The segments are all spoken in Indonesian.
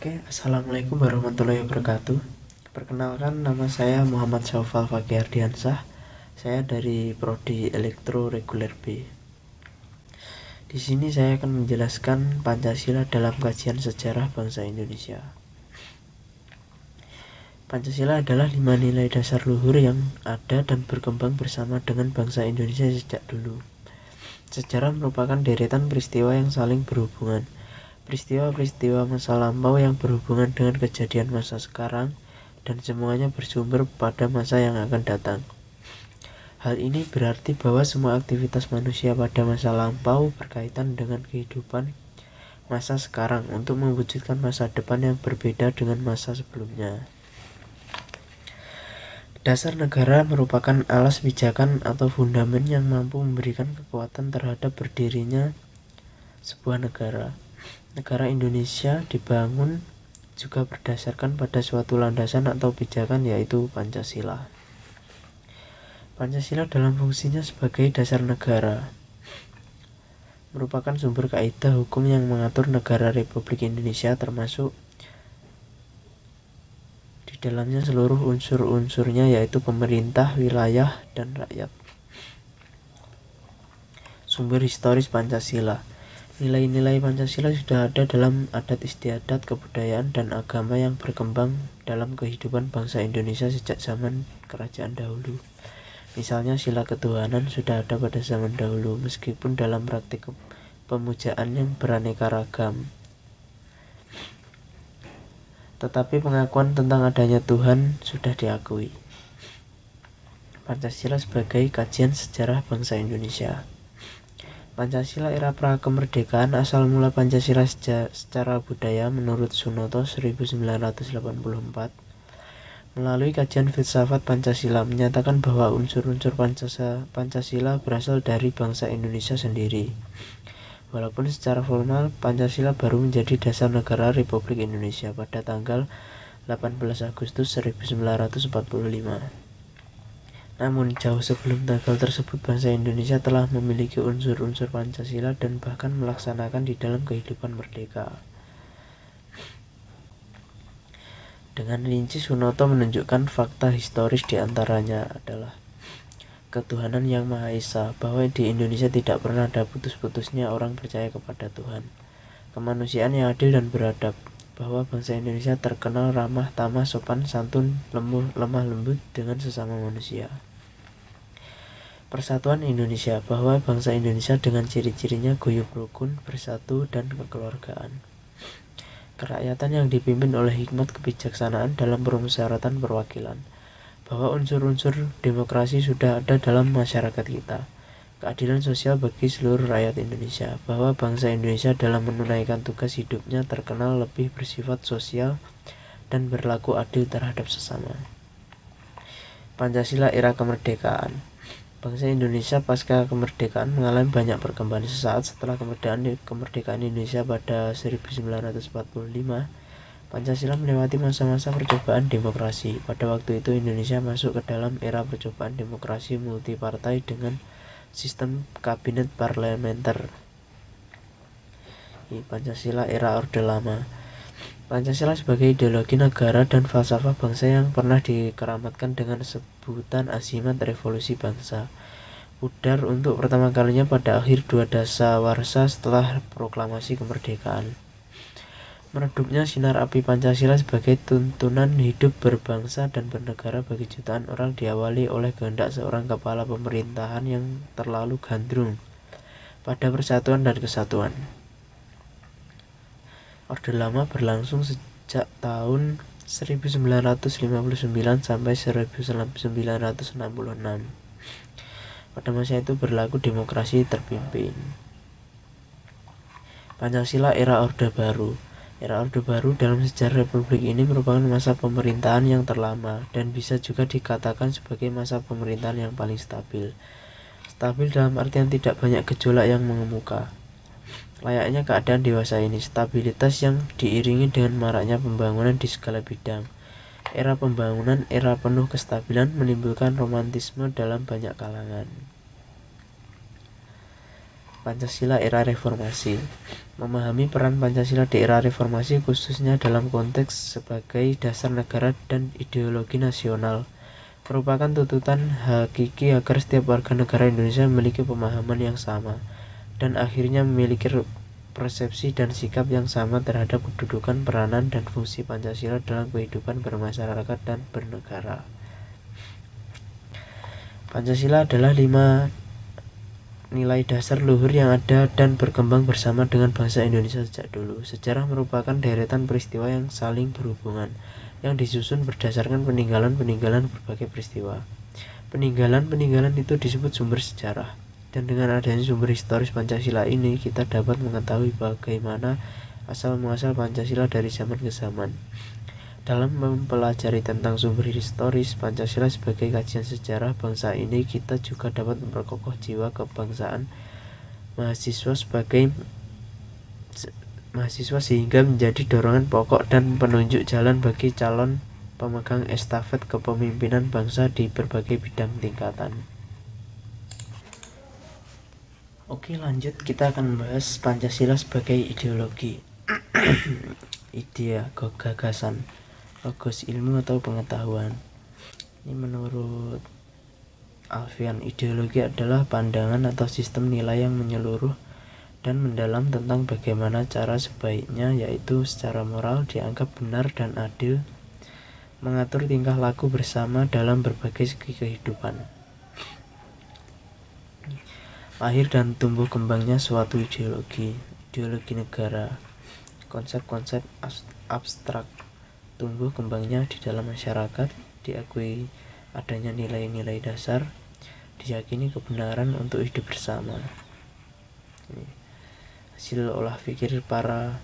Assalamualaikum warahmatullahi wabarakatuh. Perkenalkan, nama saya Muhammad Syaufal Fakih Ardiansah. Saya dari Prodi Elektro Reguler B. Di sini saya akan menjelaskan Pancasila dalam kajian sejarah bangsa Indonesia. Pancasila adalah 5 nilai dasar luhur yang ada dan berkembang bersama dengan bangsa Indonesia sejak dulu. Sejarah merupakan deretan peristiwa yang saling berhubungan. Peristiwa-peristiwa masa lampau yang berhubungan dengan kejadian masa sekarang, dan semuanya bersumber pada masa yang akan datang. Hal ini berarti bahwa semua aktivitas manusia pada masa lampau berkaitan dengan kehidupan masa sekarang untuk mewujudkan masa depan yang berbeda dengan masa sebelumnya. Dasar negara merupakan alas pijakan atau fundamen yang mampu memberikan kekuatan terhadap berdirinya sebuah negara. Negara Indonesia dibangun juga berdasarkan pada suatu landasan atau pijakan, yaitu Pancasila. Pancasila dalam fungsinya sebagai dasar negara merupakan sumber kaidah hukum yang mengatur negara Republik Indonesia, termasuk di dalamnya seluruh unsur-unsurnya, yaitu pemerintah, wilayah, dan rakyat. Sumber historis Pancasila. Nilai-nilai Pancasila sudah ada dalam adat istiadat, kebudayaan, dan agama yang berkembang dalam kehidupan bangsa Indonesia sejak zaman kerajaan dahulu. Misalnya sila ketuhanan sudah ada pada zaman dahulu, meskipun dalam praktik pemujaan yang beraneka ragam. Tetapi pengakuan tentang adanya Tuhan sudah diakui. Pancasila sebagai kajian sejarah bangsa Indonesia. Pancasila era pra-kemerdekaan. Asal mula Pancasila secara budaya menurut Sunoto 1984 melalui kajian filsafat Pancasila menyatakan bahwa unsur-unsur Pancasila berasal dari bangsa Indonesia sendiri. Walaupun secara formal Pancasila baru menjadi dasar negara Republik Indonesia pada tanggal 18 Agustus 1945. Namun jauh sebelum tanggal tersebut bangsa Indonesia telah memiliki unsur-unsur Pancasila dan bahkan melaksanakan di dalam kehidupan merdeka. Dengan rinci Sunoto menunjukkan fakta historis, diantaranya adalah ketuhanan yang Maha Esa, bahwa di Indonesia tidak pernah ada putus-putusnya orang percaya kepada Tuhan. Kemanusiaan yang adil dan beradab, bahwa bangsa Indonesia terkenal ramah tamah, sopan santun, lemah lembut dengan sesama manusia. Persatuan Indonesia, bahwa bangsa Indonesia dengan ciri-cirinya guyup rukun, bersatu, dan kekeluargaan. Kerakyatan yang dipimpin oleh hikmat kebijaksanaan dalam permusyawaratan perwakilan, bahwa unsur-unsur demokrasi sudah ada dalam masyarakat kita. Keadilan sosial bagi seluruh rakyat Indonesia, bahwa bangsa Indonesia dalam menunaikan tugas hidupnya terkenal lebih bersifat sosial dan berlaku adil terhadap sesama. Pancasila era kemerdekaan. Bangsa Indonesia pasca kemerdekaan mengalami banyak perkembangan. Sesaat setelah kemerdekaan Indonesia pada 1945, Pancasila melewati masa-masa percobaan demokrasi. Pada waktu itu Indonesia masuk ke dalam era percobaan demokrasi multipartai dengan sistem kabinet parlementer. Pancasila era Orde Lama. Pancasila sebagai ideologi negara dan falsafah bangsa yang pernah dikeramatkan dengan sebutan azimat revolusi bangsa. Pudar untuk pertama kalinya pada akhir 2 dasawarsa setelah proklamasi kemerdekaan. Meredupnya sinar api Pancasila sebagai tuntunan hidup berbangsa dan bernegara bagi jutaan orang diawali oleh kehendak seorang kepala pemerintahan yang terlalu gandrung pada persatuan dan kesatuan. Orde Lama berlangsung sejak tahun 1959 sampai 1966. Pada masa itu berlaku demokrasi terpimpin. Pancasila era Orde Baru. Era Orde Baru dalam sejarah Republik ini merupakan masa pemerintahan yang terlama dan bisa juga dikatakan sebagai masa pemerintahan yang paling stabil. Stabil dalam artian tidak banyak gejolak yang mengemuka. Layaknya keadaan dewasa ini, stabilitas yang diiringi dengan maraknya pembangunan di segala bidang. Era pembangunan, era penuh kestabilan menimbulkan romantisme dalam banyak kalangan. Pancasila era reformasi. Memahami peran Pancasila di era reformasi khususnya dalam konteks sebagai dasar negara dan ideologi nasional merupakan tuntutan hakiki agar setiap warga negara Indonesia memiliki pemahaman yang sama dan akhirnya memiliki persepsi dan sikap yang sama terhadap kedudukan, peranan, dan fungsi Pancasila dalam kehidupan bermasyarakat dan bernegara. Pancasila adalah 5 nilai dasar luhur yang ada dan berkembang bersama dengan bangsa Indonesia sejak dulu. Sejarah merupakan deretan peristiwa yang saling berhubungan, yang disusun berdasarkan peninggalan-peninggalan berbagai peristiwa. Peninggalan-peninggalan itu disebut sumber sejarah. Dan dengan adanya sumber historis Pancasila ini, kita dapat mengetahui bagaimana asal-muasal Pancasila dari zaman ke zaman. Dalam mempelajari tentang sumber historis Pancasila sebagai kajian sejarah bangsa ini, kita juga dapat memperkokoh jiwa kebangsaan mahasiswa sehingga menjadi dorongan pokok dan penunjuk jalan bagi calon pemegang estafet kepemimpinan bangsa di berbagai bidang tingkatan. Oke, lanjut kita akan membahas Pancasila sebagai ideologi. Ide, gagasan, logos ilmu atau pengetahuan. Ini menurut Alfian, ideologi adalah pandangan atau sistem nilai yang menyeluruh dan mendalam tentang bagaimana cara sebaiknya, yaitu secara moral dianggap benar dan adil, mengatur tingkah laku bersama dalam berbagai segi kehidupan. Lahir dan tumbuh kembangnya suatu ideologi negara, konsep-konsep abstrak tumbuh kembangnya di dalam masyarakat, diakui adanya nilai-nilai dasar, diyakini kebenaran untuk hidup bersama. Hasil olah pikir para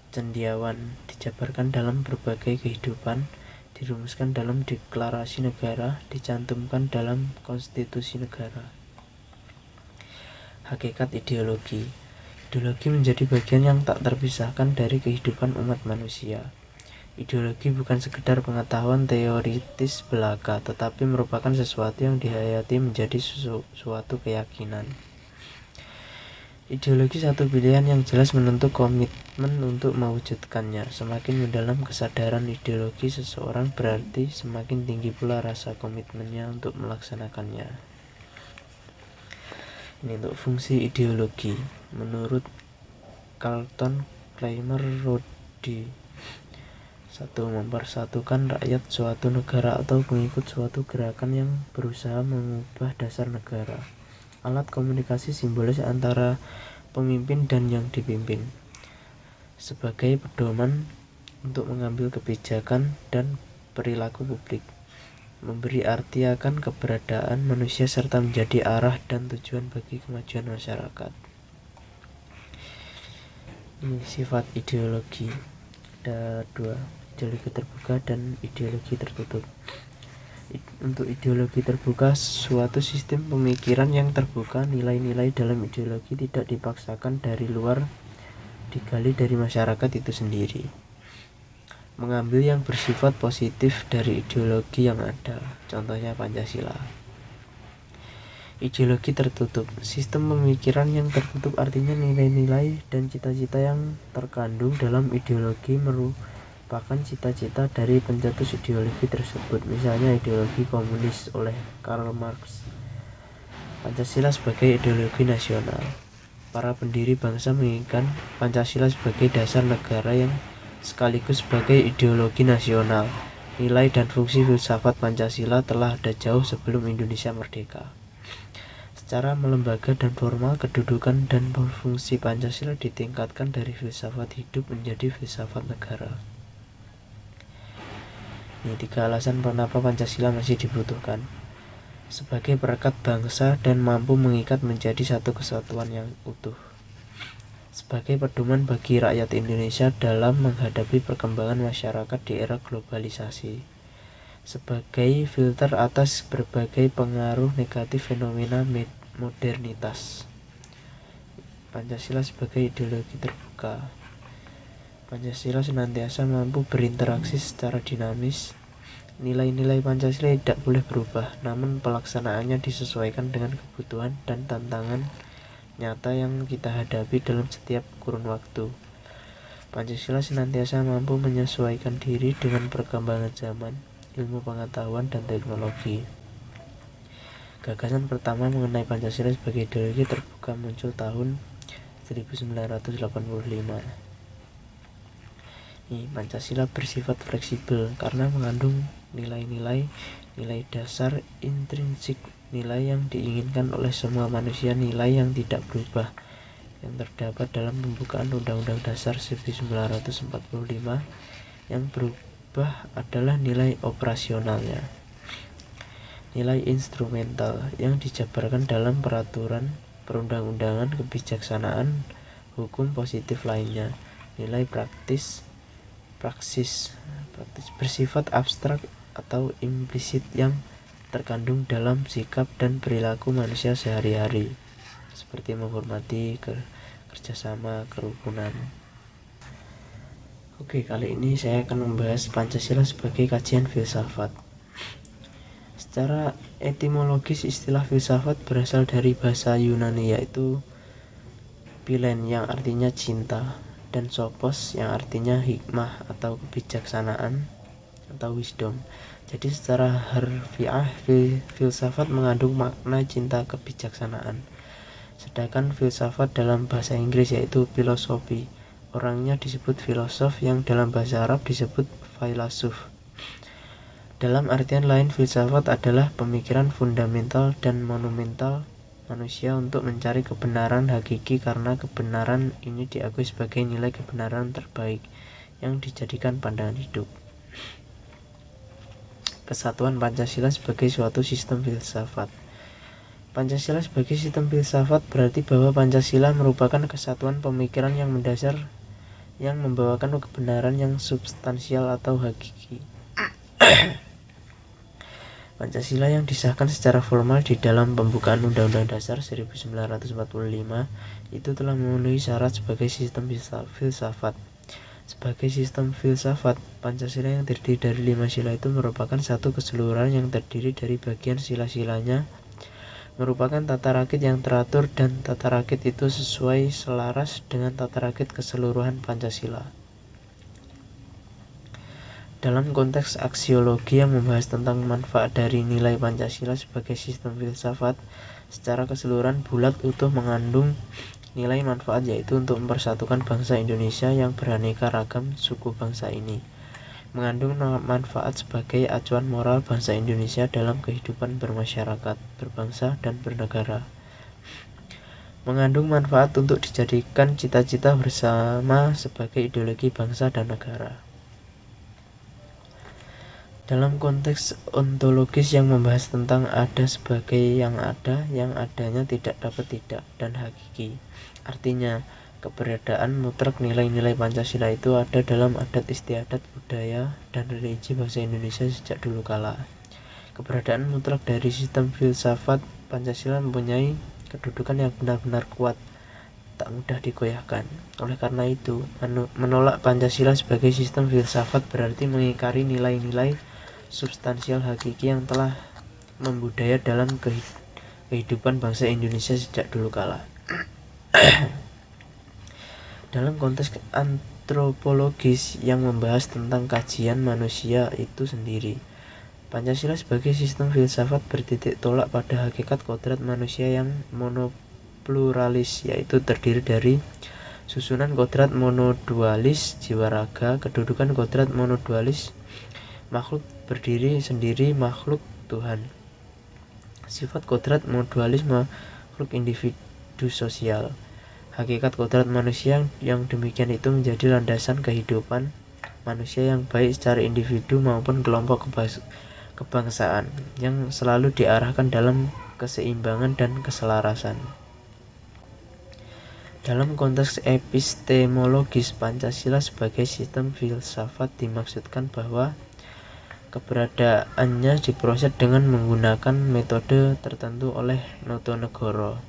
cendekiawan dijabarkan dalam berbagai kehidupan, dirumuskan dalam deklarasi negara, dicantumkan dalam konstitusi negara. Hakikat ideologi. Ideologi menjadi bagian yang tak terpisahkan dari kehidupan umat manusia. Ideologi bukan sekedar pengetahuan teoritis belaka, tetapi merupakan sesuatu yang dihayati menjadi suatu keyakinan. Ideologi satu pilihan yang jelas menentu komitmen untuk mewujudkannya. Semakin mendalam kesadaran ideologi seseorang, berarti semakin tinggi pula rasa komitmennya untuk melaksanakannya. Ini untuk fungsi ideologi. Menurut Carlton Clymer Rodi, 1. Mempersatukan rakyat suatu negara atau mengikut suatu gerakan yang berusaha mengubah dasar negara. Alat komunikasi simbolis antara pemimpin dan yang dipimpin, sebagai pedoman untuk mengambil kebijakan dan perilaku publik, memberi arti akan keberadaan manusia serta menjadi arah dan tujuan bagi kemajuan masyarakat. Ini sifat ideologi. Ada 2, ideologi terbuka dan ideologi tertutup. Untuk ideologi terbuka, suatu sistem pemikiran yang terbuka, nilai-nilai dalam ideologi tidak dipaksakan dari luar, digali dari masyarakat itu sendiri. Mengambil yang bersifat positif dari ideologi yang ada, contohnya Pancasila. Ideologi tertutup. Sistem pemikiran yang tertutup artinya nilai-nilai dan cita-cita yang terkandung dalam ideologi merupakan cita-cita dari pencetus ideologi tersebut. Misalnya ideologi komunis oleh Karl Marx. Pancasila sebagai ideologi nasional. Para pendiri bangsa menginginkan Pancasila sebagai dasar negara yang sekaligus sebagai ideologi nasional. Nilai dan fungsi filsafat Pancasila telah ada jauh sebelum Indonesia merdeka. Secara melembaga dan formal, kedudukan dan fungsi Pancasila ditingkatkan dari filsafat hidup menjadi filsafat negara. Ini 3 alasan kenapa Pancasila masih dibutuhkan. Sebagai perekat bangsa dan mampu mengikat menjadi satu kesatuan yang utuh. Sebagai pedoman bagi rakyat Indonesia dalam menghadapi perkembangan masyarakat di era globalisasi. Sebagai filter atas berbagai pengaruh negatif fenomena modernitas. Pancasila sebagai ideologi terbuka. Pancasila senantiasa mampu berinteraksi secara dinamis. Nilai-nilai Pancasila tidak boleh berubah, namun pelaksanaannya disesuaikan dengan kebutuhan dan tantangan nyata yang kita hadapi dalam setiap kurun waktu. Pancasila senantiasa mampu menyesuaikan diri dengan perkembangan zaman, ilmu pengetahuan, dan teknologi. Gagasan pertama mengenai Pancasila sebagai ideologi terbuka muncul tahun 1985. Pancasila bersifat fleksibel karena mengandung nilai-nilai dasar intrinsik, nilai yang diinginkan oleh semua manusia, nilai yang tidak berubah, yang terdapat dalam pembukaan Undang-Undang Dasar 1945. Yang berubah adalah nilai operasionalnya, nilai instrumental yang dijabarkan dalam peraturan perundang-undangan, kebijaksanaan, hukum positif lainnya. Nilai praksis bersifat abstrak atau implisit yang terkandung dalam sikap dan perilaku manusia sehari-hari, seperti menghormati, kerjasama, kerukunan. Oke, kali ini saya akan membahas Pancasila sebagai kajian filsafat. Secara etimologis, istilah filsafat berasal dari bahasa Yunani, yaitu philen yang artinya cinta, dan sophos yang artinya hikmah atau kebijaksanaan atau wisdom. Jadi secara harfiah, filsafat mengandung makna cinta kebijaksanaan. Sedangkan filsafat dalam bahasa Inggris yaitu filosofi, orangnya disebut filosof, yang dalam bahasa Arab disebut filosof. Dalam artian lain, filsafat adalah pemikiran fundamental dan monumental manusia untuk mencari kebenaran hakiki, karena kebenaran ini diakui sebagai nilai kebenaran terbaik yang dijadikan pandangan hidup. Kesatuan Pancasila sebagai suatu sistem filsafat. Pancasila sebagai sistem filsafat berarti bahwa Pancasila merupakan kesatuan pemikiran yang mendasar yang membawakan kebenaran yang substansial atau hakiki. Pancasila yang disahkan secara formal di dalam pembukaan Undang-Undang Dasar 1945 itu telah memenuhi syarat sebagai sistem filsafat. Sebagai sistem filsafat, Pancasila yang terdiri dari 5 sila itu merupakan satu keseluruhan yang terdiri dari bagian sila-silanya, merupakan tata rakit yang teratur, dan tata rakit itu sesuai selaras dengan tata rakit keseluruhan Pancasila. Dalam konteks aksiologi yang membahas tentang manfaat dari nilai Pancasila sebagai sistem filsafat, secara keseluruhan bulat utuh mengandung nilai manfaat, yaitu untuk mempersatukan bangsa Indonesia yang beraneka ragam suku bangsa ini, mengandung manfaat sebagai acuan moral bangsa Indonesia dalam kehidupan bermasyarakat, berbangsa, dan bernegara, mengandung manfaat untuk dijadikan cita-cita bersama sebagai ideologi bangsa dan negara. Dalam konteks ontologis yang membahas tentang ada sebagai yang adanya tidak dapat tidak, dan hakiki. Artinya, keberadaan mutlak nilai-nilai Pancasila itu ada dalam adat istiadat, budaya, dan religi bangsa Indonesia sejak dulu kala. Keberadaan mutlak dari sistem filsafat Pancasila mempunyai kedudukan yang benar-benar kuat, tak mudah digoyahkan. Oleh karena itu, menolak Pancasila sebagai sistem filsafat berarti mengingkari nilai-nilai substansial hakiki yang telah membudaya dalam kehidupan bangsa Indonesia sejak dulu kala. Dalam konteks antropologis yang membahas tentang kajian manusia itu sendiri, Pancasila sebagai sistem filsafat bertitik tolak pada hakikat kodrat manusia yang monopluralis, yaitu terdiri dari susunan kodrat monodualis jiwa raga, kedudukan kodrat monodualis makhluk berdiri sendiri, makhluk Tuhan, sifat kodrat monodualis makhluk individu sosial. Hakikat kodrat manusia yang demikian itu menjadi landasan kehidupan manusia yang baik secara individu maupun kelompok kebangsaan, yang selalu diarahkan dalam keseimbangan dan keselarasan. Dalam konteks epistemologis, Pancasila sebagai sistem filsafat dimaksudkan bahwa keberadaannya diproses dengan menggunakan metode tertentu oleh Notonegoro.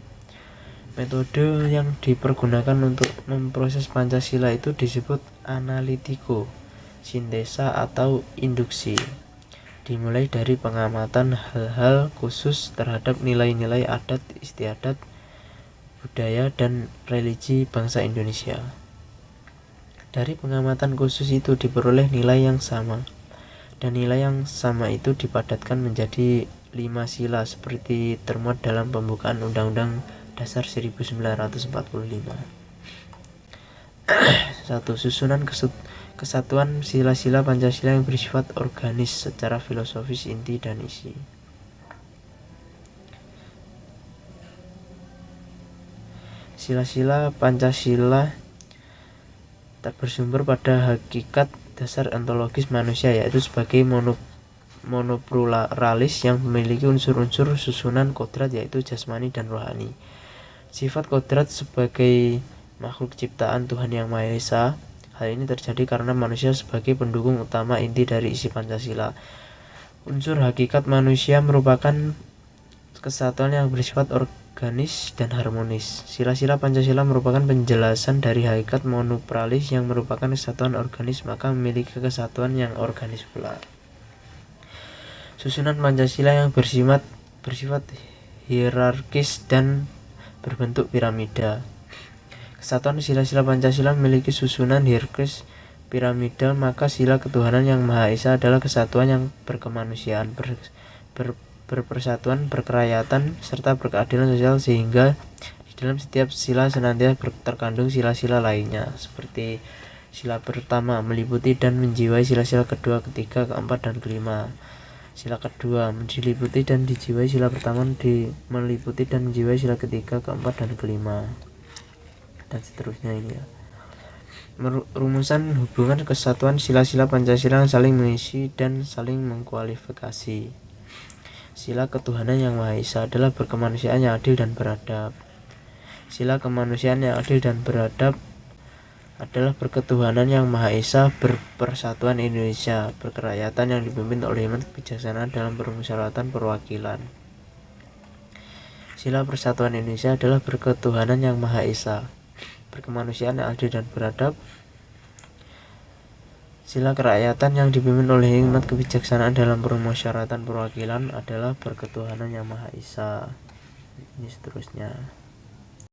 Metode yang dipergunakan untuk memproses Pancasila itu disebut analitiko, sintesa, atau induksi. Dimulai dari pengamatan hal-hal khusus terhadap nilai-nilai adat istiadat, budaya, dan religi bangsa Indonesia. Dari pengamatan khusus itu diperoleh nilai yang sama, dan nilai yang sama itu dipadatkan menjadi 5 sila seperti termuat dalam pembukaan Undang-Undang Dasar 1945. 1. Susunan kesatuan sila-sila Pancasila yang bersifat organis secara filosofis, inti, dan isi. Sila-sila Pancasila bersumber pada hakikat dasar ontologis manusia, yaitu sebagai monopluralis yang memiliki unsur-unsur susunan kodrat, yaitu jasmani dan rohani. Sifat kodrat sebagai makhluk ciptaan Tuhan Yang Maha Esa. Hal ini terjadi karena manusia sebagai pendukung utama inti dari isi Pancasila. Unsur hakikat manusia merupakan kesatuan yang bersifat organis dan harmonis. Sila-sila Pancasila merupakan penjelasan dari hakikat monopluralis yang merupakan kesatuan organis, maka memiliki kesatuan yang organis pula. Susunan Pancasila yang bersifat hierarkis dan berbentuk piramida. Kesatuan sila-sila Pancasila memiliki susunan hierarkis piramidal, maka sila ketuhanan yang Maha Esa adalah kesatuan yang berkemanusiaan, berpersatuan, berkerakyatan, serta berkeadilan sosial, sehingga di dalam setiap sila senantiasa terkandung sila-sila lainnya, seperti sila pertama meliputi dan menjiwai sila-sila kedua, ketiga, keempat, dan kelima. Sila kedua diliputi dan dijiwai sila pertama, meliputi dan menjiwai sila ketiga, keempat, dan kelima, dan seterusnya. Ini ya, rumusan hubungan kesatuan sila-sila Pancasila yang saling mengisi dan saling mengkualifikasi. Sila ketuhanan yang Maha Esa adalah berkemanusiaan yang adil dan beradab. Sila kemanusiaan yang adil dan beradab adalah berketuhanan yang Maha Esa, berpersatuan Indonesia, berkerakyatan yang dipimpin oleh hikmat kebijaksanaan dalam permusyawaratan perwakilan. Sila persatuan Indonesia adalah berketuhanan yang Maha Esa, berkemanusiaan yang adil dan beradab. Sila kerakyatan yang dipimpin oleh hikmat kebijaksanaan dalam permusyawaratan perwakilan adalah berketuhanan yang Maha Esa. Ini seterusnya.